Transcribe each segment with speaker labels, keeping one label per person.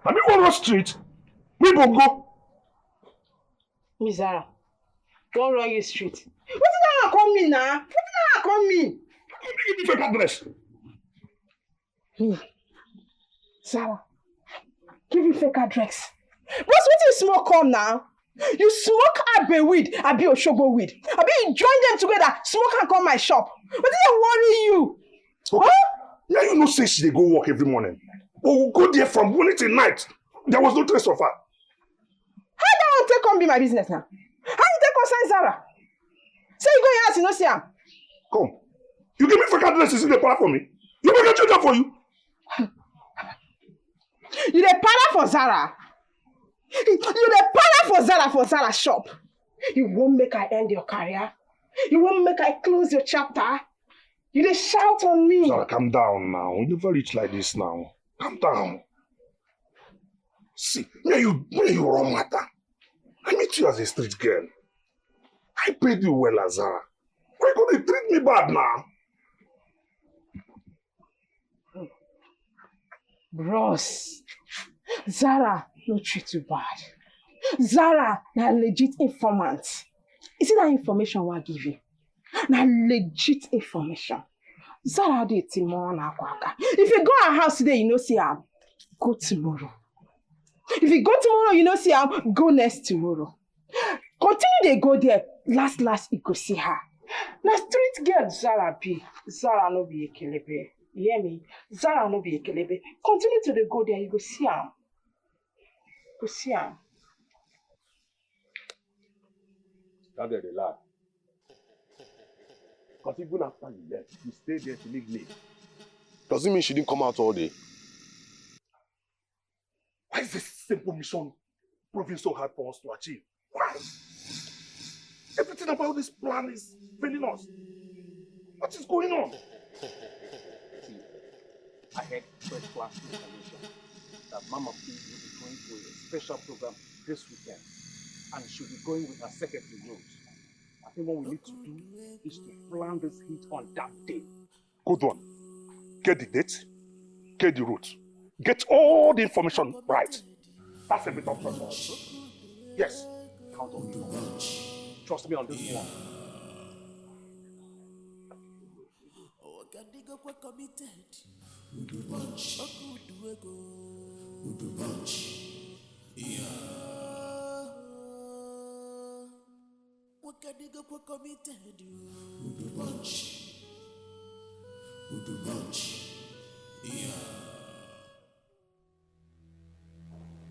Speaker 1: I mean, one street. We go go.
Speaker 2: Miss Zara, don't run your street. What did I call me now? What did I call me?
Speaker 1: Give me fake address.
Speaker 2: Me, Zara, give you fake address. Boss, what you smoke come now? You smoke Abe weed, Abi Oshogo weed. Abi you join them together, smoke and come my shop. What did I worry you?
Speaker 1: Okay. Huh? Now you know say she dey go work every morning. But we'll go there from morning till night. There was no trace of her.
Speaker 2: How that one take come be my business now? How you take concern Zara? Say you go your house, you no see am.
Speaker 1: Come. You give me fake addresses in the parlor for me. You make a change up for you.
Speaker 2: You dey para for Zara. You dey para for Zara shop. You won't make I end your career. You won't make I close your chapter. You dey shout on me.
Speaker 1: Zara, calm down now. You never reach like this now. Calm down. See, me you wrong matter. I meet you as a street girl. I paid you well, Zara. Why you gonna treat me bad now?
Speaker 2: Bros, Zara no treat you bad. Zara na legit informant. You see that information I give you? Na legit information. Zara dey tomorrow na kwaka. If you go her house today, you know see her. Go tomorrow. If you go tomorrow, you know see her. Go next tomorrow. Continue dey go there. Last you go see her. Na street girl Zara be. Zara no be ekelebe. You hear me? Zara no be ekelebe. Continue to dey go there. You go see her. Go see her.
Speaker 3: That's the laugh. Because even after you left, you stayed there to leave late. Does it mean she didn't come out all day?
Speaker 1: Why is this simple mission proving so hard for us to achieve? Why? Everything about this plan is failing us. What is going on?
Speaker 3: See, I had first-class information that Mama P will be going to a special program this weekend, and she'll be going with her secretary Rose. I think what we need to do is to plan this hit on that day.
Speaker 1: Good one. Get the date, get the route, get all the information right. That's a bit of pressure. Yes.
Speaker 3: Count on me. Trust me on this one.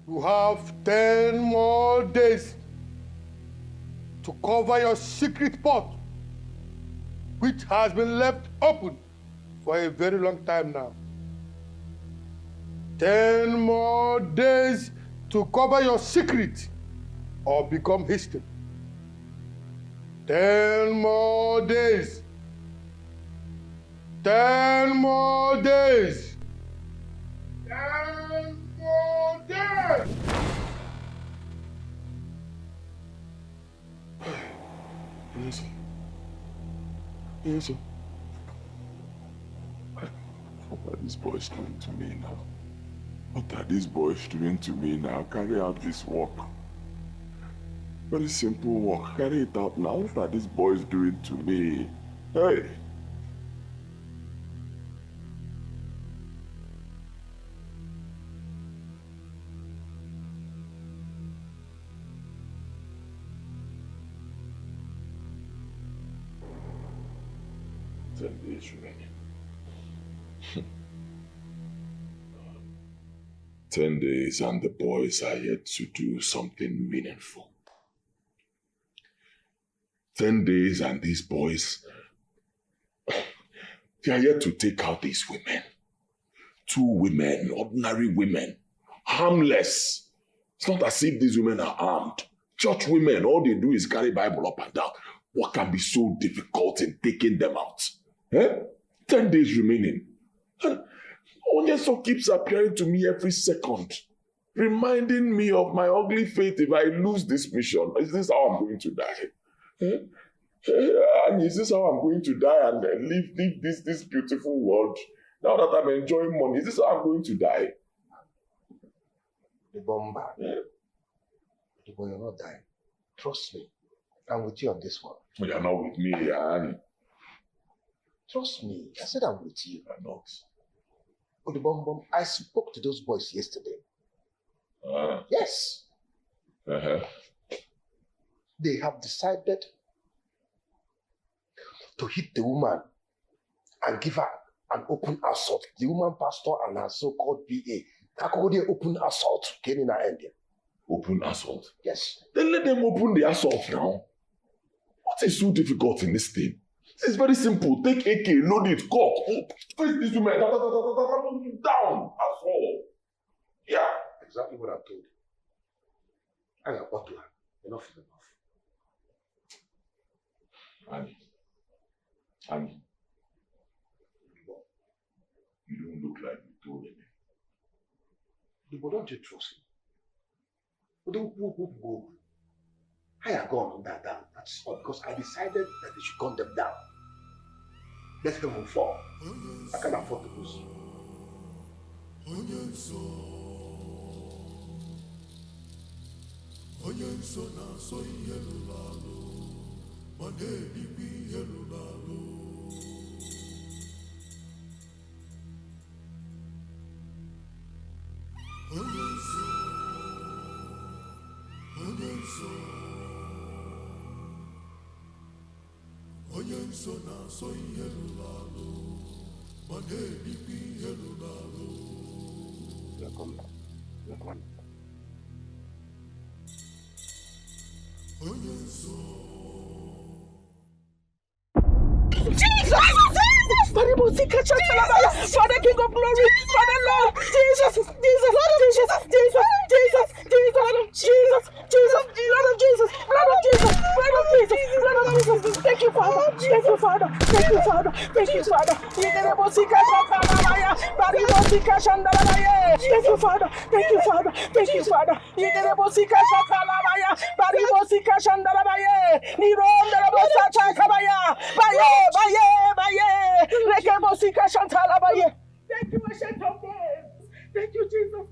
Speaker 4: You have 10 more days to cover your secret pot, which has been left open for a very long time now. 10 more days to cover your secret or become history. 10 more days. 10 more days. 10 more days.
Speaker 5: Yes. What are these boys doing to me now? What are these boys doing to me now? Carry out this work. Very simple work. Carry it out now. What are these boys doing to me? Hey! Remaining. 10 days and the boys are yet to do something meaningful. 10 days and these boys, they are yet to take out these women. 2 women, ordinary women, harmless. It's not as if these women are armed. Church women, all they do is carry Bible up and down. What can be so difficult in taking them out? 10 days remaining. Onyeso keeps appearing to me every second, reminding me of my ugly fate if I lose this mission. Is this how I'm going to die? And is this how I'm going to die and leave this beautiful world? Now that I'm enjoying money, is this how I'm going to die?
Speaker 6: The bomber. The boy, you're not dying. Trust me. I'm with you on this one.
Speaker 5: But you're not with me, Annie.
Speaker 6: Trust me. I said I'm with you.
Speaker 5: I'm not.
Speaker 6: The bomb. I spoke to those boys yesterday.
Speaker 5: Ah.
Speaker 6: Yes.
Speaker 5: Uh-huh.
Speaker 6: They have decided to hit the woman and give her an open assault. The woman pastor and her so-called BA. Kakode open assault. Kenny na India.
Speaker 5: Open assault?
Speaker 6: Yes.
Speaker 5: Then let them open the assault now. What is so difficult in this thing? It's very simple. Take AK, load it, cock, face these women, down. That's all. Yeah.
Speaker 6: Exactly what I told you. I got bottle. Enough is enough.
Speaker 5: Annie. You don't look like you told me.
Speaker 6: But don't you trust me? But don't go. I have gone on that down. That's all because I decided that they should gun them down. Let them move forward. I can't afford to lose.
Speaker 2: Father King of Glory, Father Lord, Jesus, Lord of Jesus, thank you, Father, thank you, Father. Thank you, Father. Thank you, Father. Thank you, Ancient of Days. Thank you, Jesus.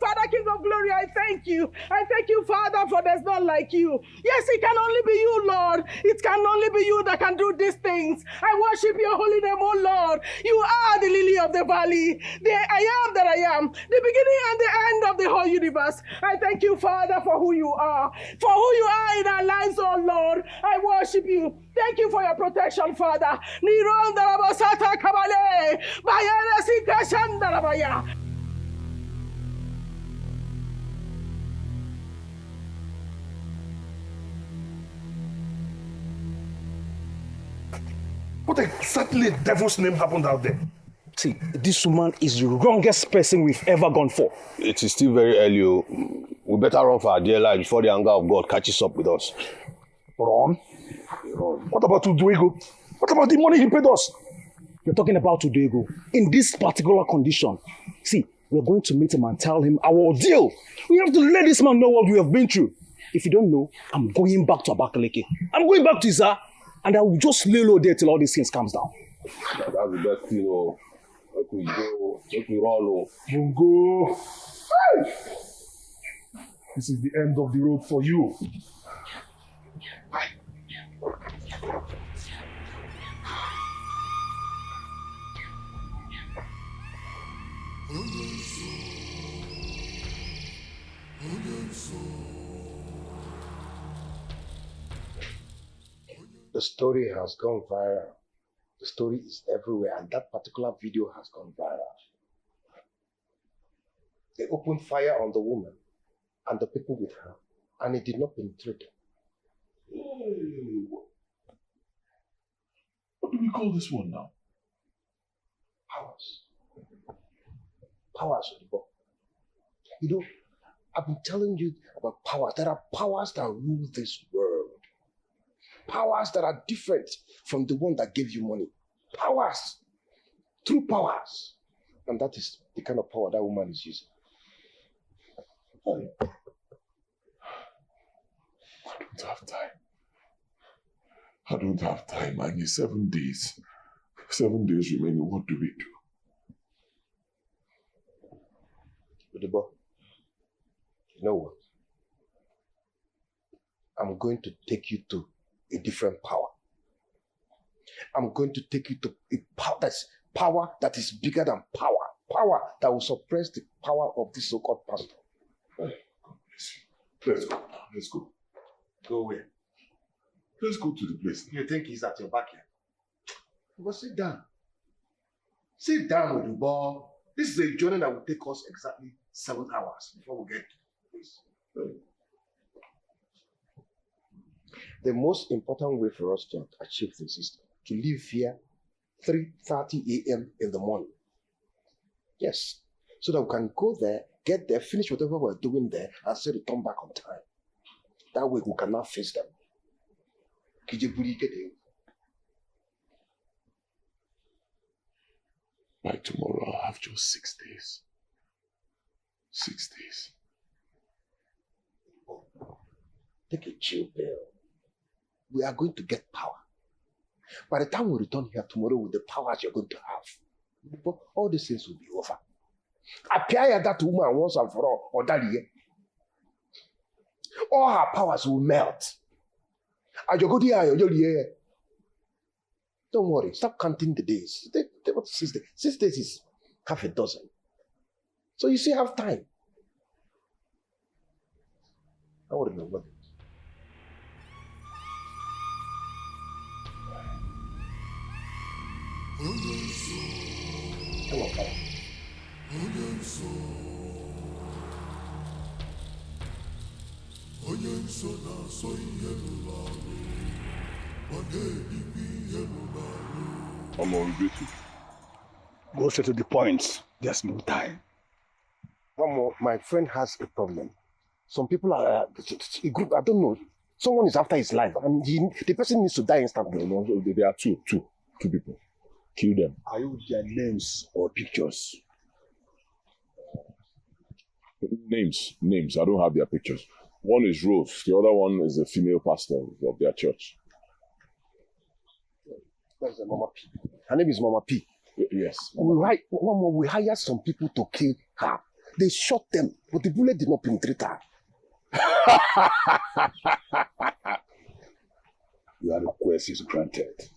Speaker 2: Father, King of Glory, I thank you. I thank you, Father, for there's none like you. Yes, it can only be you, Lord. It can only be you that can do these things. I worship your holy name, oh Lord. You are the lily of the valley, the I am that I am, the beginning and the end of the whole universe. I thank you, Father, for who you are in our lives, oh Lord. I worship you. Thank you for your protection, Father.
Speaker 1: What exactly devil's name happened out there?
Speaker 7: See, this woman is the wrongest person we've ever gone for.
Speaker 8: It is still very early. We better run for our dear life before the anger of God catches up with us.
Speaker 1: Run? What about Uduego? What about the money he paid us?
Speaker 7: You're talking about Uduego. In this particular condition, see, we're going to meet him and tell him our ordeal. We have to let this man know what we have been through. If you don't know, I'm going back to Abakaleke. I'm going back to Zara, and I will just lay low there till all these things calms down.
Speaker 8: That's the best thing. Let we go. Let we roll.
Speaker 1: Mungo. This is the end of the road for you.
Speaker 6: The story has gone viral. The story is everywhere, and that particular video has gone viral. They opened fire on the woman and the people with her, and it did not penetrate them.
Speaker 5: What do we call this one now?
Speaker 6: Powers. Powers, Oliver. You know, I've been telling you about powers. There are powers that rule this world. Powers that are different from the one that gave you money. Powers. True powers. And that is the kind of power that woman is using.
Speaker 5: I don't have time. I don't have time. I need 7 days. 7 days remaining. What do we do?
Speaker 6: Odibo, you know what? I'm going to take you to a different power. I'm going to take you to a power that is bigger than power. Power that will suppress the power of this so-called pastor.
Speaker 5: Let's go. Let's go.
Speaker 6: Go where?
Speaker 5: Let's go to the place.
Speaker 6: You think he's at your back here? But sit down. Sit down, Odibo. This is a journey that will take us exactly 7 hours before we get to the place. The most important way for us to achieve this is to leave here 3:30 a.m. in the morning. Yes. So that we can go there, get there, finish whatever we're doing there, and still return back on time. That way we cannot face them.
Speaker 5: By tomorrow, I'll have just 6 days. 6 days.
Speaker 6: Take a chill pill. We are going to get power. By the time we return here tomorrow with the powers you're going to have, all these things will be over. Appear that woman once and for all, or that year. All her powers will melt. Don't worry, stop counting the days. 6 days. 6 days is half a dozen. So you still have time. I wouldn't know what. Hello, Papa.
Speaker 5: I'm on duty.
Speaker 7: Go straight to the point. There's no time.
Speaker 6: One more, my friend has a problem. Some people are a group, I don't know. Someone is after his life, and the person needs to die instantly.
Speaker 5: No, there are two people. Kill them.
Speaker 7: Are you with their names or pictures?
Speaker 5: Names. I don't have their pictures. One is Rose. The other one is the female pastor of their church.
Speaker 6: That's Mama P. Her name is Mama P.
Speaker 5: Yes.
Speaker 6: We hired some people to kill her. They shot them, but the bullet did not penetrate her.
Speaker 7: Your request is granted.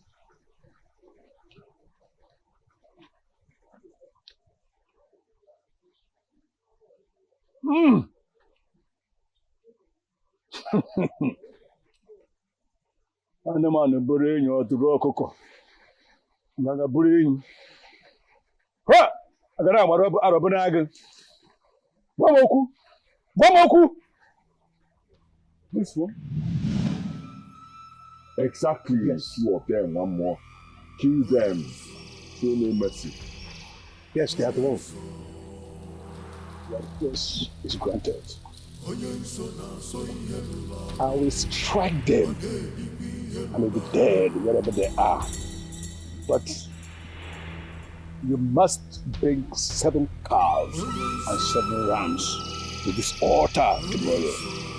Speaker 7: Anụmanụ bụrụ enyi ọdụrụ ọkụkọ ngaga bụrụ enyi ha agara agbara arọbụ n'agụ gwa m okwu
Speaker 5: This one? Exactly. Yes. 2 of them, one more. Kill them. Show no mercy.
Speaker 6: Yes, they are the ones.
Speaker 7: Your request is granted. I will strike them and will be dead wherever they are. But you must bring 7 cows and 7 rams to this altar tomorrow.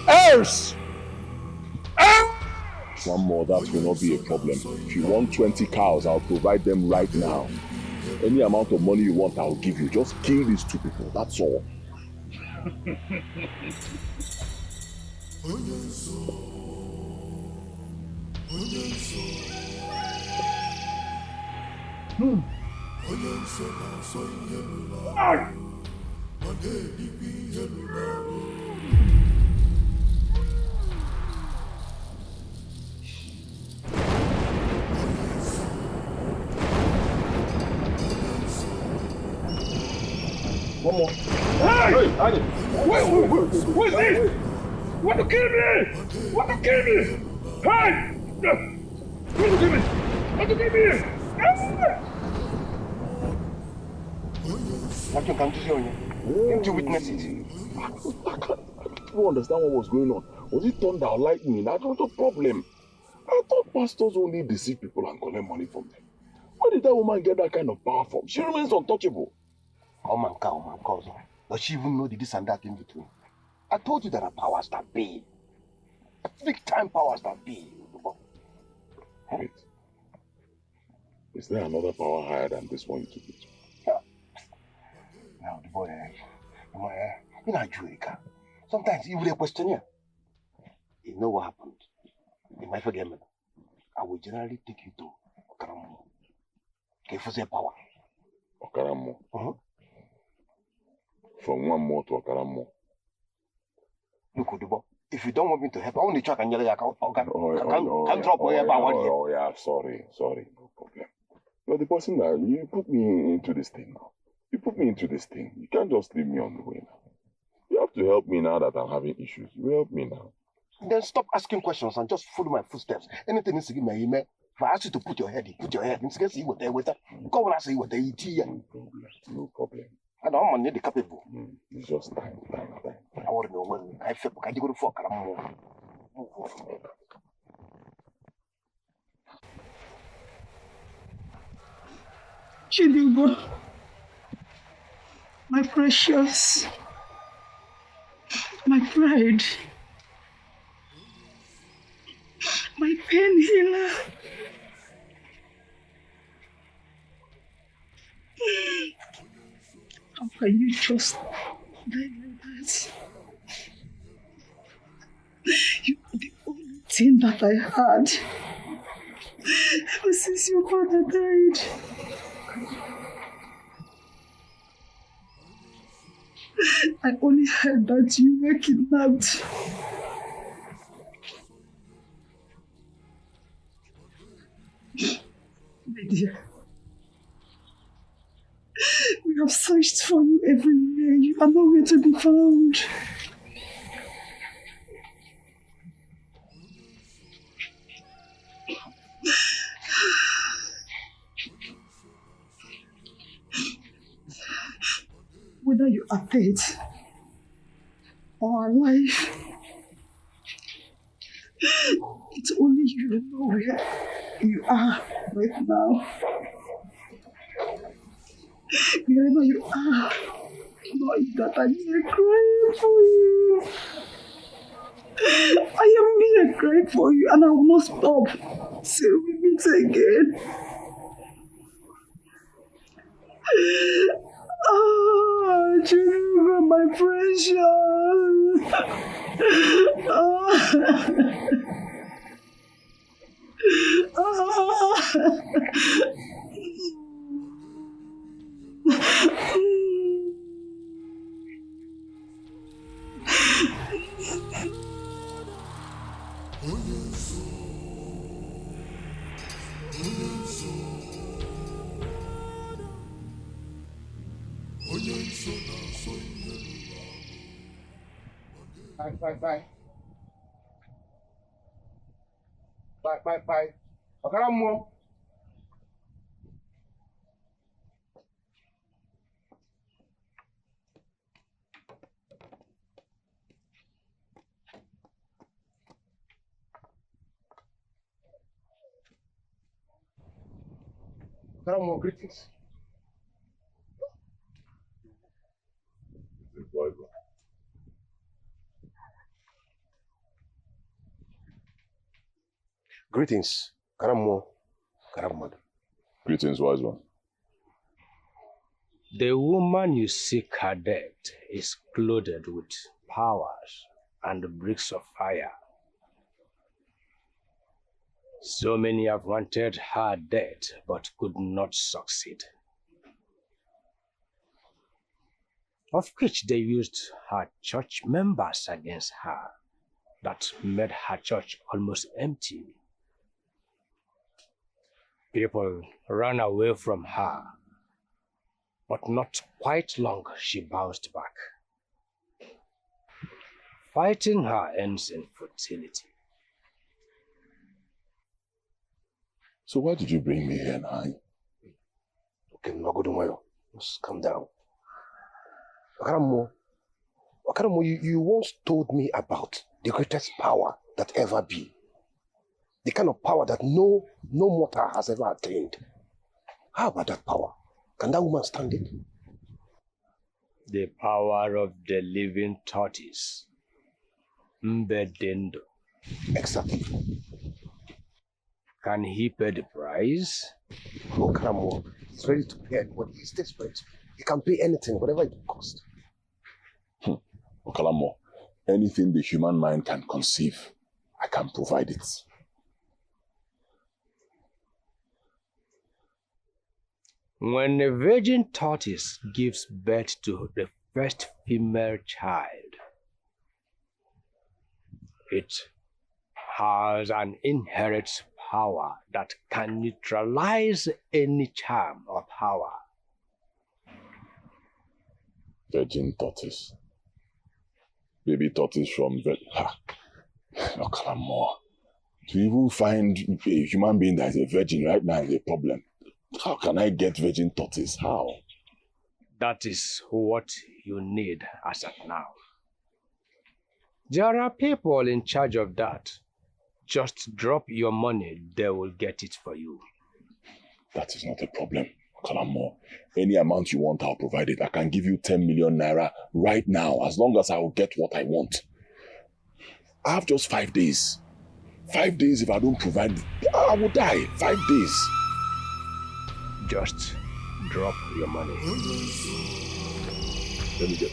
Speaker 7: Else!
Speaker 5: One more, that will not be a problem. If you want 20 cows, I'll provide them right now. Any amount of money you want, I'll give you. Just kill these 2 people, that's all.
Speaker 7: One more. Hey! What's this? Want to kill me? Want to kill me? Hey! Want to kill me? Want to kill me?
Speaker 6: What you come to show you? Didn't you witness it?
Speaker 5: I don't understand what was going on. Was it thunder or lightning? That's not a problem. I thought pastors only deceive people and collect money from them. Where did that woman get that kind of power from? She remains untouchable.
Speaker 6: Oh man, cousin. Does she even know the this and that in between? I told you there are powers that be. Big time powers that be.
Speaker 5: Wait. Is there another power higher than this one you took it to?
Speaker 6: Now, the boy, You know, Jurica. Sometimes you will question you. You know what happened? In my forgiveness, I will generally take you to Okaramu. Okay, for their power.
Speaker 5: Okaramu.
Speaker 6: From
Speaker 5: one more to Okaramu.
Speaker 6: Look, Udubo, if you don't want me to help, I only try and yell at can drop wherever I want.
Speaker 5: Oh, yeah, sorry, no problem. You're the person that you put me into this thing now. You put me into this thing. You can't just leave me on the way now. You have to help me now that I'm having issues. You help me now.
Speaker 6: Then stop asking questions and just follow my footsteps. Anything needs to give me an email. If I ask you to put your head in, put your head in. See what they with. Go when I say what they eat here.
Speaker 5: No problem.
Speaker 6: I don't need the capable.
Speaker 5: It's just time.
Speaker 6: I want to know when I feel like I go to fuck.
Speaker 2: Chidugo, my precious, my pride, my pain healer. How can you just die like that? You are the only thing that I had ever since your father died. I only heard that you were kidnapped. My dear, we have searched for you everywhere. You are nowhere to be found. Whether you are dead or alive, it's only you who know where you are right now. Wherever you are, know that I'm here crying for you. I am here crying for you, and I will not stop till we meet again. Oh, Jennifer, my precious.
Speaker 6: Bye. Okaramu. Okaramu, greetings. Greetings, Karamu.
Speaker 5: Greetings, wise one.
Speaker 9: The woman you seek her death is clothed with powers and bricks of fire. So many have wanted her death but could not succeed. Of which they used her church members against her. That made her church almost empty. People ran away from her, but not quite long she bounced back. Fighting her ends in futility.
Speaker 5: So why did you bring me here now?
Speaker 6: Okay, Magodumayo, just calm down. Okaramu, you once told me about the greatest power that ever be. The kind of power that no mortal has ever attained. How about that power? Can that woman stand it?
Speaker 9: The power of the living tortoise. Mbedendo.
Speaker 6: Exactly.
Speaker 9: Can he pay the price?
Speaker 6: Oh, Okaramu, he's ready to pay, but he's desperate. He can pay anything, whatever it costs.
Speaker 5: Okalamo, anything the human mind can conceive, I can provide it.
Speaker 9: When a virgin tortoise gives birth to the first female child, it has an inherent power that can neutralize any charm or power.
Speaker 5: Virgin tortoise. Baby tortoise from Okalamo. To even find a human being that is a virgin right now is a problem. How can I get virgin tortoise? How?
Speaker 9: That is what you need as of now. There are people in charge of that. Just drop your money, they will get it for you.
Speaker 5: That is not a problem, Kalamo. Any amount you want, I'll provide it. I can give you 10 million naira right now, as long as I will get what I want. I have just 5 days. 5 days, if I don't provide, I will die. 5 days.
Speaker 9: Just drop your money.
Speaker 5: Let me get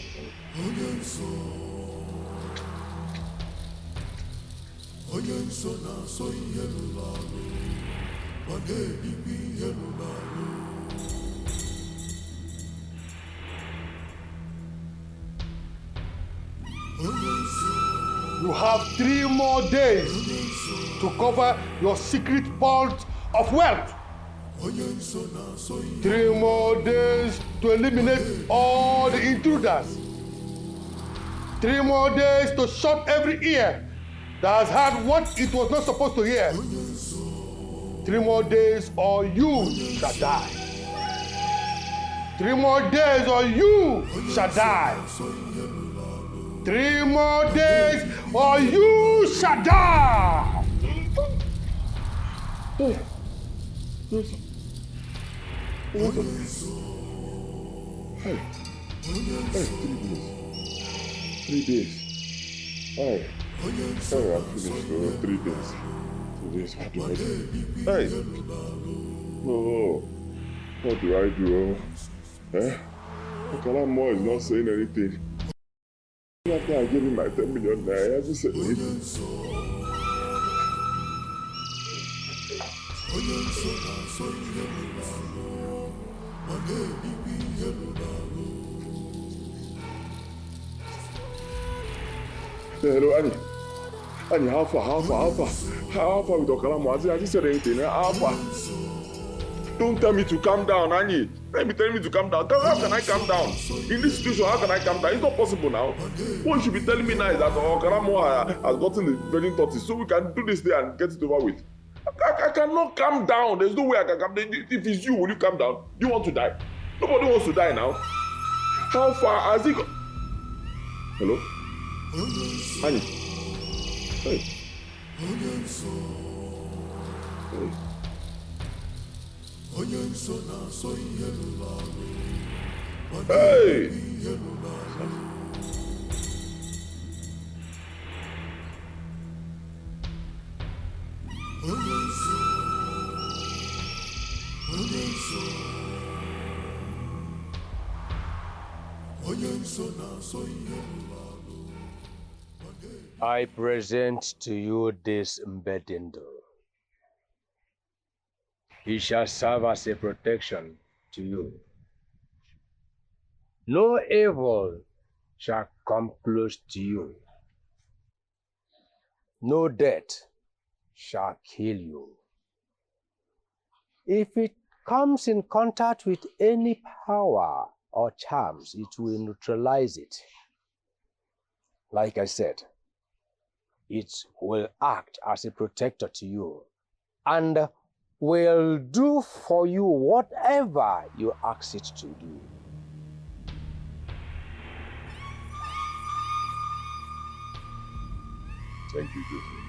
Speaker 4: You have 3 more days to cover your secret vault of wealth. 3 more days to eliminate all the intruders. 3 more days to shut every ear that has heard what it was not supposed to hear. 3 more days or you shall die. 3 more days or you shall die. 3 more days or you shall die.
Speaker 5: Hey, 3 days. Hey, I'm finished for 3 days. 3 days, what do I do? Hey, what do I do? Okalamo is not saying anything. After I gave him my 10 million naira, he hasn't said anything. Hello, Annie. Annie, how far with Okalamo? Has he said anything? How far? Don't tell me to calm down, Annie. Let me tell me to calm down. How can I calm down? In this situation, how can I calm down? It's not possible now. What you should be telling me now is that Okalamo has gotten the virgin tortoise, so we can do this day and get it over with. I cannot calm down. There's no way I can calm down. If it's you, will you calm down? Do you want to die? Nobody wants to die now. How far has he gone? Hello? Annie? Hey. Hey. Hey!
Speaker 9: I present to you this Mbedindo. He shall serve as a protection to you. No evil shall come close to you. No death shall kill you. If it comes in contact with any power or charms, it will neutralize it. Like I said, it will act as a protector to you and will do for you whatever you ask it to do.
Speaker 5: Thank you, Joseph.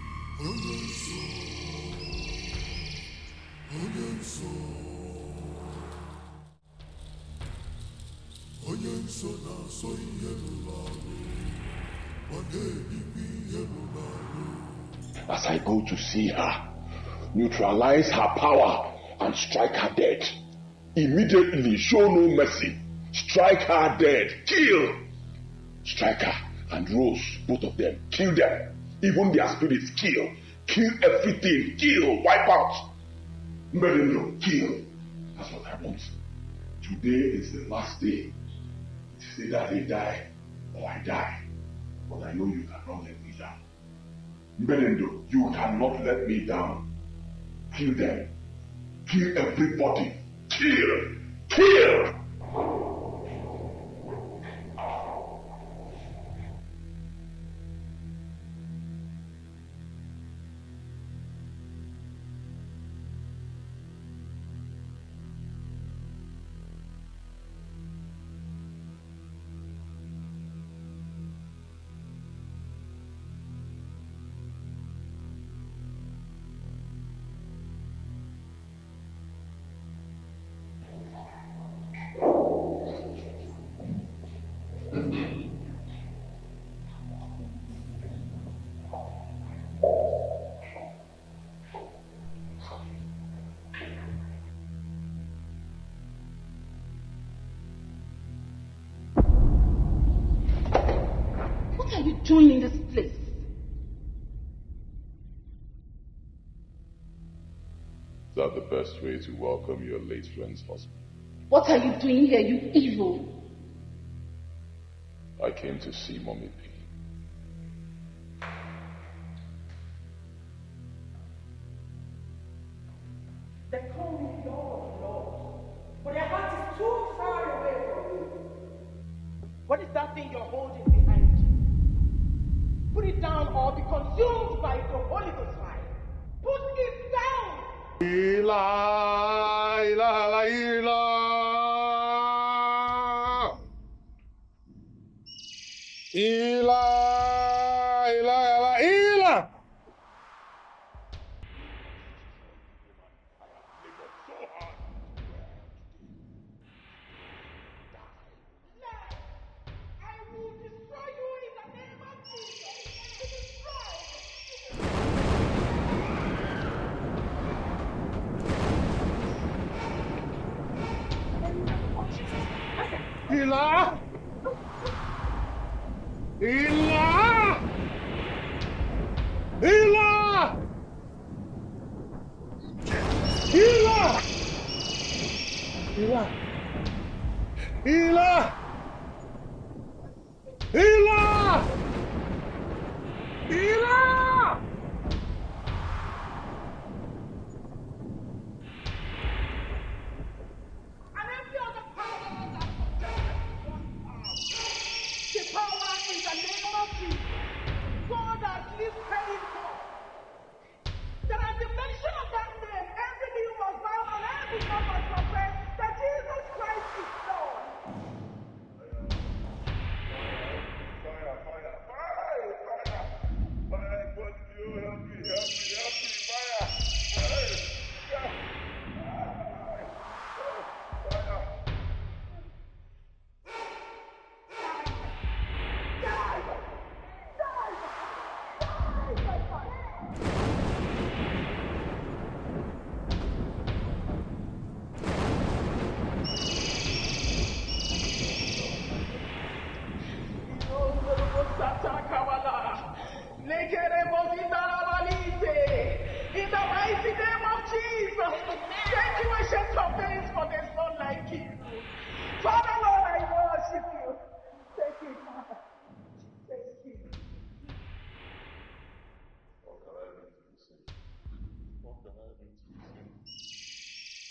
Speaker 5: As I go to see her, neutralize her power and strike her dead. Immediately show no mercy. Strike her dead. Kill. Strike her. and Rose, both of them. Kill them. Even their spirits, kill. Kill everything. Kill. Wipe out. Mbedendo, kill. That's what I want. Today is the last day. It's either they die or I die. But I know you cannot let me down. Mbedendo, you cannot let me down. Kill them. Kill everybody. Kill. Kill.
Speaker 2: What are you doing in this place?
Speaker 5: Is that the best way to welcome your late friend's husband?
Speaker 2: What are you doing here, you evil?
Speaker 5: I came to see Mommy P.
Speaker 2: They call me Lord, Lord, but their heart is too far away from you. What is that thing you're holding behind you? Put it down or be consumed by the Holy Ghost fire. Put it down!
Speaker 4: Ila, ila, ila. Ila, ila, ila, ila.
Speaker 2: I will destroy you in the name of Jesus.
Speaker 4: Ila. Ila. Ila. Ila. Ila. Ila. Ila. Ila.
Speaker 2: And every other power that possesses one arm. The power in the name of Jesus. God has lifted it up. That at the mention of that name, every knee must bow and every tongue must confess that Jesus Christ is Lord. In the mighty name of Jesus, thank you, ancient of days, for there's none like you. Father, Lord, I worship you. Thank you, Father. Thank you.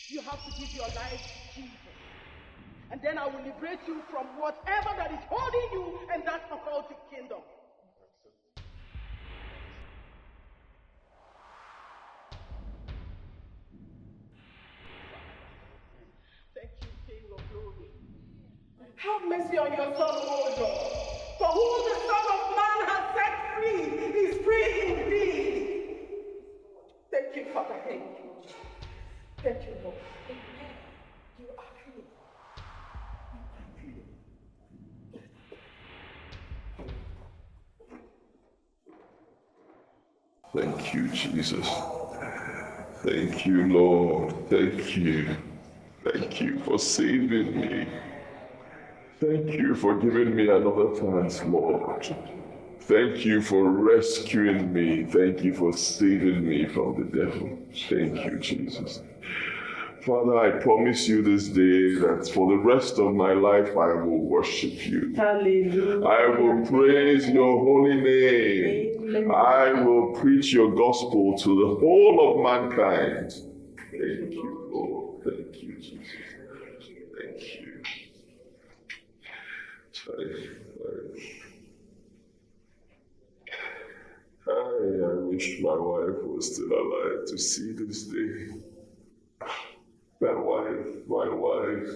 Speaker 2: You have to give your life to Jesus. And then I will liberate you from whatever that is holding you in that occultic kingdom. Thank you, King of Glory. Have mercy on your son, O Lord. For who the Son of Man has set free is free indeed. Thank you, Father. Thank you. Thank you, Lord. Amen. You are free.
Speaker 5: Thank you, Jesus. Thank you, Lord. Thank you. Thank you for saving me. Thank you for giving me another chance, Lord. Thank you for rescuing me. Thank you for saving me from the devil. Thank you, Jesus. Father, I promise you this day that for the rest of my life I will worship you.
Speaker 2: Hallelujah.
Speaker 5: I will praise your holy name. I will preach your gospel to the whole of mankind. Thank you, Lord. Thank you, Jesus. Thank you. I wish my wife was still alive to see this day. My wife would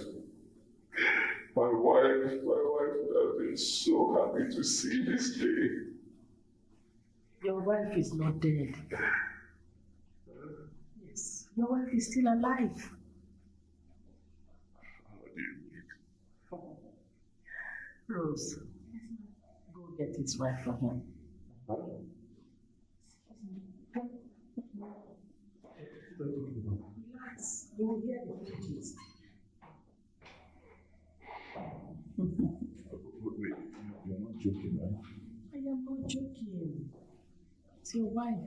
Speaker 5: have been so happy to see this day.
Speaker 2: Your wife is not dead. Yes, your wife is still alive.
Speaker 5: How do you mean?
Speaker 2: Rose, go get his wife for him. Relax, you will hear the messages.
Speaker 5: Wait, you're not joking, right?
Speaker 2: I am not joking. It's your wife.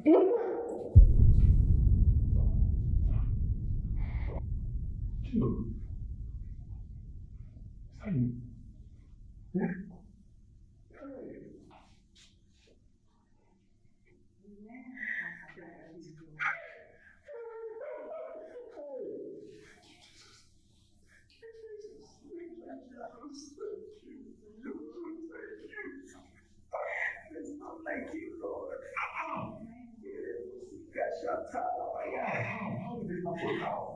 Speaker 1: It's not like you, Lord.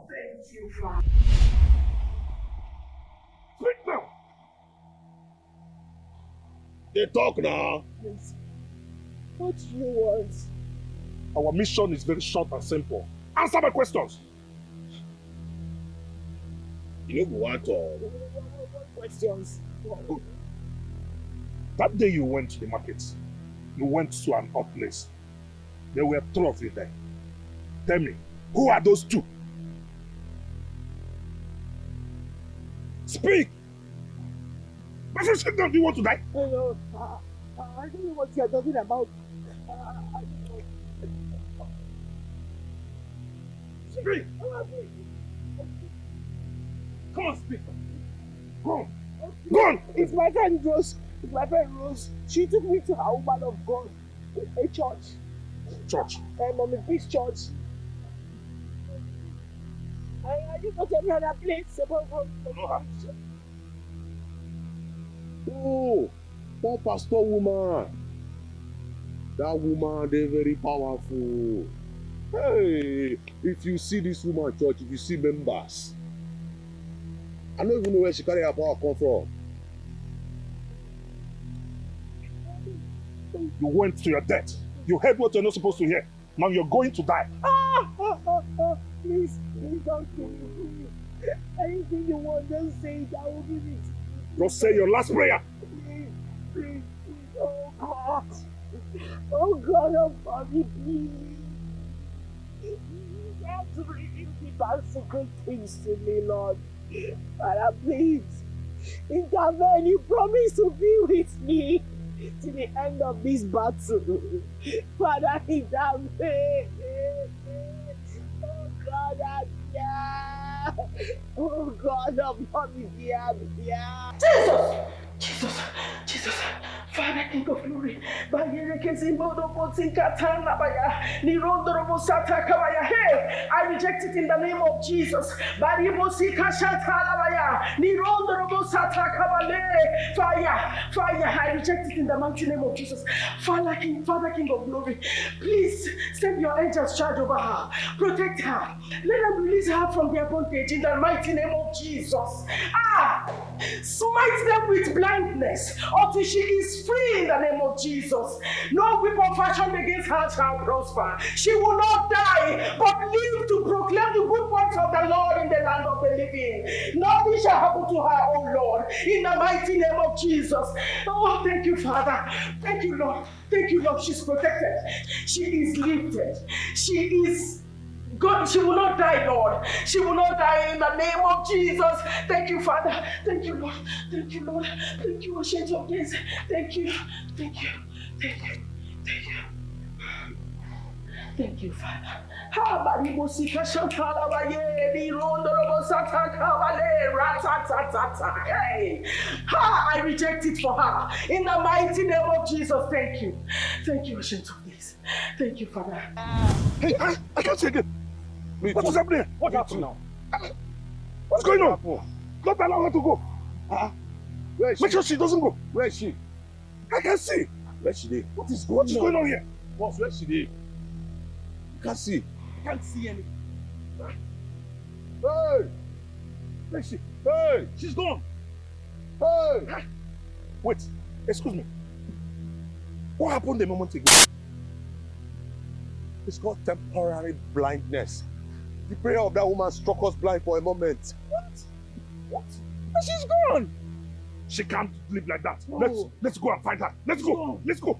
Speaker 1: Thank you, Father. Speak now.
Speaker 8: They talk now.
Speaker 1: Yes. What do you want? Our mission is very short and simple. Answer my questions.
Speaker 8: You know what?
Speaker 1: Questions. That day you went to the market, you went to an odd place. There were 3 of you there. Tell me, who are those 2? Speak! My friend, sit down. Do you want to die?
Speaker 10: Hello. I don't know what you're talking about.
Speaker 1: Speak! Come on, speak. Go on. Go on.
Speaker 10: It's my friend Rose. It's my friend Rose. She took me to a woman of God, a church.
Speaker 1: Church.
Speaker 10: Mommy Peace Church. I didn't go to any other place.
Speaker 8: Oh, poor pastor woman. That woman, they're very powerful. Hey, if you see this woman church, if you see members, I don't even know where she carry her power come from.
Speaker 1: You went to your death. You heard what you're not supposed to hear. Now you're going to die.
Speaker 10: Please don't kill me, please. Anything you want, just say it. I will give it.
Speaker 1: Just say your last prayer.
Speaker 10: Please. Oh God. Oh God, oh me, please. You have to reveal the secret things to me, Lord. Father, please. Intervene. You promised to be with me to the end of this battle. Father, intervene. Oh God, oh God,
Speaker 2: Jesus, Father, King of Glory, hey, I reject it in the name of Jesus. Fire, I reject it in the mighty name of Jesus. Father, King of Glory, please send your angels charge over her, protect her, let them release her from their bondage in the mighty name of Jesus. Smite them with blindness until she is free in the name of Jesus. No weapon fashioned against her shall prosper. She will not die, but live to proclaim the good works of the Lord in the land of the living. Nothing shall happen to her, oh Lord, in the mighty name of Jesus. Oh, thank you, Father. Thank you, Lord. Thank you, Lord. She's protected. She is lifted. She is God, she will not die, Lord. She will not die in the name of Jesus. Thank you, Father. Thank you, Lord. Thank you, Lord. Thank you, Ancient of Days. Thank you. Thank you. Thank you. Thank you. Thank you, Father. Ha, baribosika shantala baye, di rondo robo sata kavale, ratatatata. Hey. Ha, I reject it for her. In the mighty name of Jesus, thank you. Thank you, Ancient of Days. Thank you, Father.
Speaker 1: Hey, I can't see again. What is happening?
Speaker 3: What happened now?
Speaker 1: What's going on? Don't allow her to go.
Speaker 8: Where is she?
Speaker 1: Make sure she doesn't go.
Speaker 8: Where is she?
Speaker 1: I can see.
Speaker 8: Where is she there?
Speaker 1: What is going on here?
Speaker 8: Boss, where is she there? You can't see.
Speaker 3: I can't see anything.
Speaker 8: Hey!
Speaker 1: Where is she?
Speaker 8: Hey!
Speaker 1: She's gone.
Speaker 8: Hey!
Speaker 1: Wait, excuse me. What happened a moment ago?
Speaker 8: It's called temporary blindness. The prayer of that woman struck us blind for a moment.
Speaker 1: What?
Speaker 3: And she's gone.
Speaker 1: She can't live like that.
Speaker 3: No.
Speaker 1: Let's go and find her. Let's go. Let's go.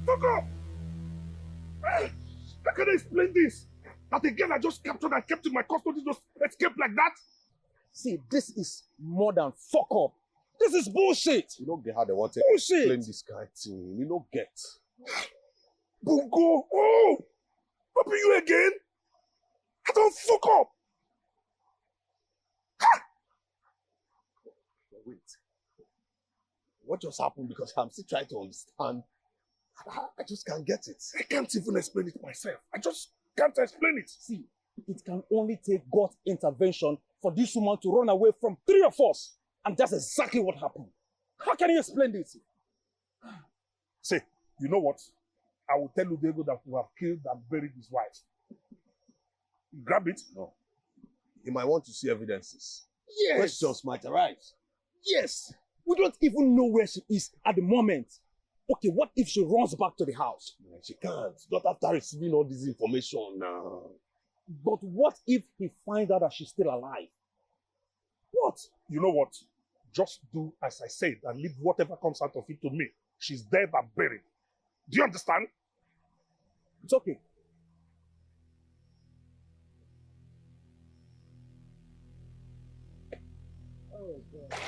Speaker 1: Fuck off! Hey, how can I explain this? That a girl I just captured and kept in my custody just escaped like that?
Speaker 3: See, this is more than fuck up. This is bullshit.
Speaker 8: You don't get how they want to
Speaker 3: Bullshit.
Speaker 8: explain this kind of thing. You don't get.
Speaker 1: Bungo! Oh! What be you again? I don't fuck up!
Speaker 8: Wait. What just happened? Because I'm still trying to understand. I just can't get it.
Speaker 1: I can't even explain it myself. I just can't explain it.
Speaker 3: See, it can only take God's intervention for this woman to run away from 3 of us. And that's exactly what happened. How can you explain this?
Speaker 1: Say, you know what? I will tell Udego that we have killed and buried his wife. Grab it.
Speaker 8: No. He might want to see evidences.
Speaker 3: Yes.
Speaker 8: Questions might arise.
Speaker 3: Yes. We don't even know where she is at the moment. Okay, what if she runs back to the house?
Speaker 8: She can't. Not after receiving all this information now.
Speaker 3: But what if he finds out that she's still alive?
Speaker 1: What? You know what? Just do as I said and leave whatever comes out of it to me. She's dead and buried. Do you understand?
Speaker 3: It's okay. Oh, God.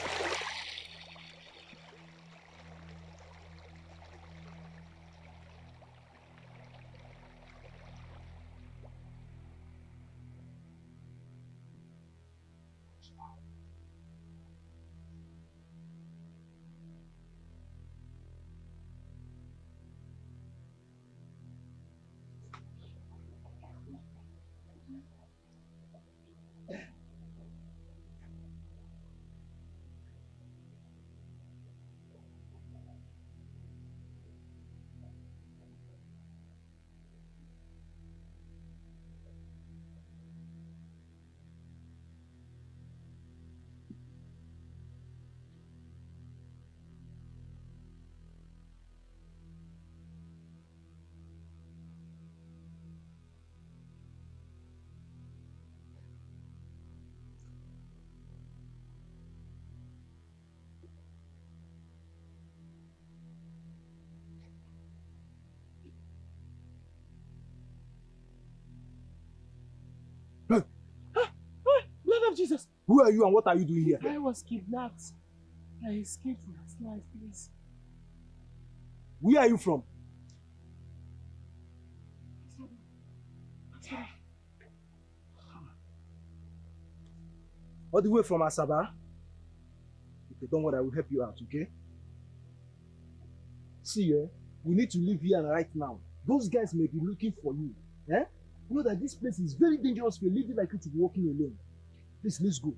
Speaker 7: of Jesus! Who are you and what are you doing here?
Speaker 10: I was kidnapped. I escaped with life, please.
Speaker 7: Where are you from? All the way from Asaba? Okay, don't worry, I will help you out, okay? See, we need to leave here right now. Those guys may be looking for you. Eh? You know that this place is very dangerous for a lady like you to be walking alone. Please, let's go.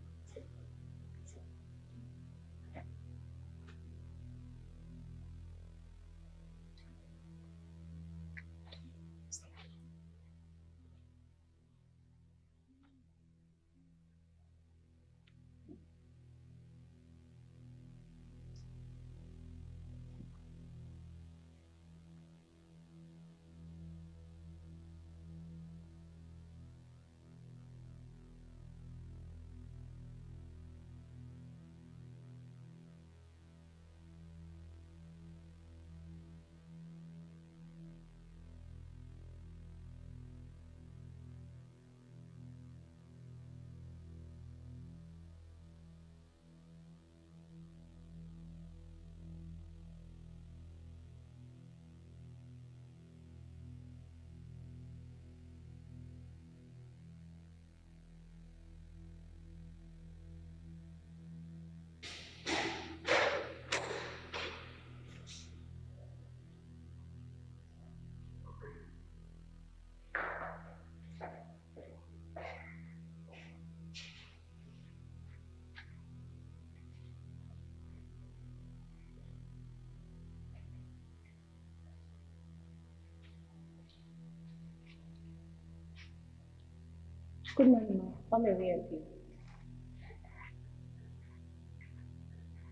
Speaker 11: Good morning, ma. Come away and pay.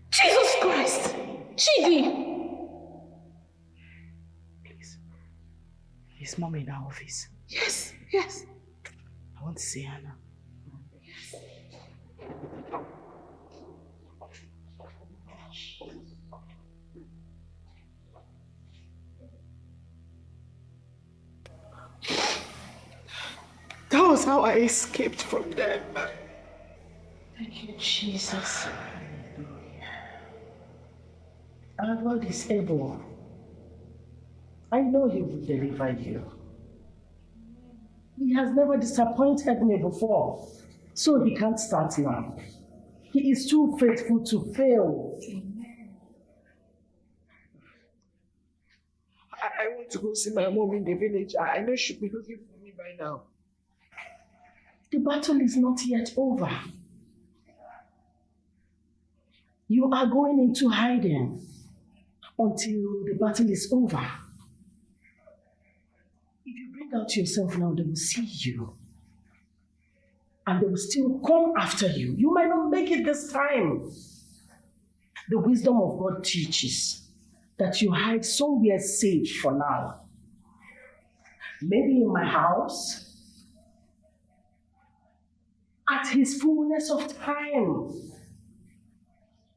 Speaker 2: Jesus Christ! Chidi!
Speaker 10: Please. Is Mom in our office?
Speaker 2: Yes, yes.
Speaker 10: I want to see her now. That was how I escaped from them.
Speaker 11: Thank you, Jesus. Our God is able. I know He will deliver you. He has never disappointed me before, so He can't start now. He is too faithful to fail. I want to go see my mom in the village. I know she'll be looking for me by now. The battle is not yet over. You are going into hiding until the battle is over. If you bring out yourself now, they will see you. And they will still come after you. You might not make it this time. The wisdom of God teaches that you hide somewhere safe for now. Maybe in my house. At His fullness of time.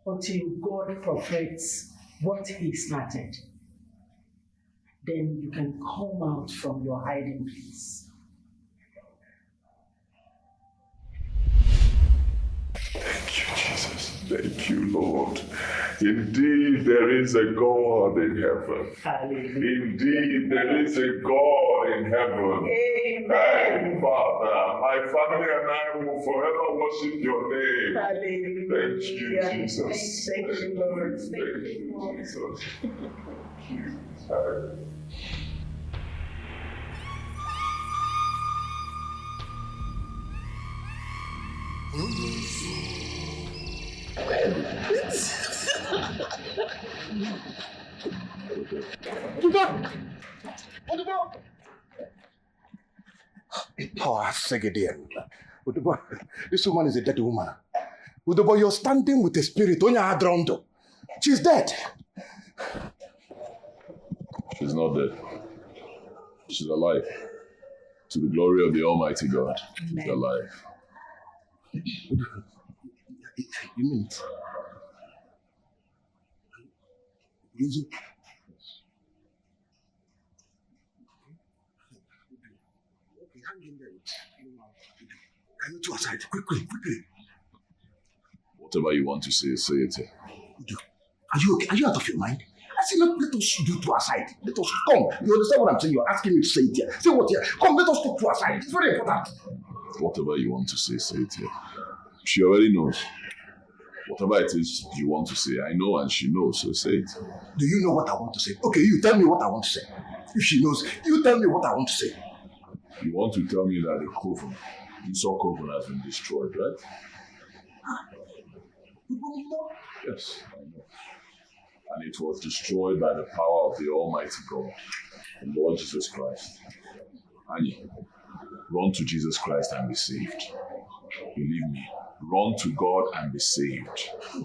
Speaker 11: Until God perfects what He started. Then you can come out from your hiding place.
Speaker 5: Thank you, Jesus. Thank you, Lord. Indeed, there is a God in heaven.
Speaker 11: Hallelujah.
Speaker 5: Indeed, there is a God in heaven.
Speaker 11: Amen.
Speaker 5: Father, my family and I will forever worship your name.
Speaker 11: Hallelujah.
Speaker 5: Thank you, Jesus.
Speaker 11: Thank you, Lord.
Speaker 5: Thank you, Jesus. Thank you.
Speaker 6: Power Segedian. This woman is a dead woman. Udobo, you're standing with a spirit. She's dead.
Speaker 5: She's not dead. She's alive. To the glory of the Almighty God. She's alive.
Speaker 6: You mean it? Is it? Okay, hang in there. Can you two aside? Quickly.
Speaker 5: Whatever you want to say, say it.
Speaker 6: Are you okay? Are you out of your mind? I say, let us do to our side. Let us come. You understand what I'm saying? You're asking me to say it here. Say what here? Come, let us talk to our side. It's very important.
Speaker 5: Whatever you want to say it here. She already knows. Whatever it is you want to say, I know and she knows, so say it.
Speaker 6: Do you know what I want to say? Okay, you tell me what I want to say. If she knows, you tell me what I want to say.
Speaker 5: You want to tell me that the coven, Esau coven, has been destroyed, right? Yes, I know. And it was destroyed by the power of the Almighty God, the Lord Jesus Christ. Annie, run to Jesus Christ and be saved. Believe me, run to God and be saved.
Speaker 6: I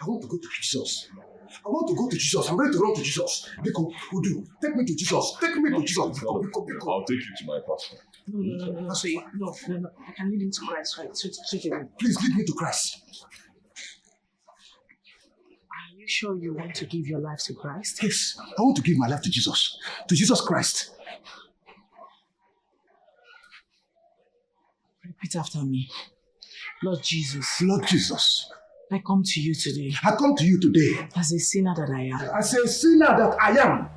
Speaker 6: want to go to Jesus. I want to go to Jesus. I'm ready to run to Jesus. Biko, Udu, take me to Jesus. Take me to Jesus. Biko.
Speaker 5: I'll take you to my pastor.
Speaker 11: No. I can lead him to Christ, right?
Speaker 6: Please lead me to Christ.
Speaker 11: Are you sure you want to give your life to Christ?
Speaker 6: Yes, I want to give my life to Jesus. To Jesus Christ.
Speaker 11: Repeat after me. Lord Jesus.
Speaker 6: Lord Jesus.
Speaker 11: I come to you today.
Speaker 6: I come to you today.
Speaker 11: As a sinner that I am.
Speaker 6: As a sinner that I am.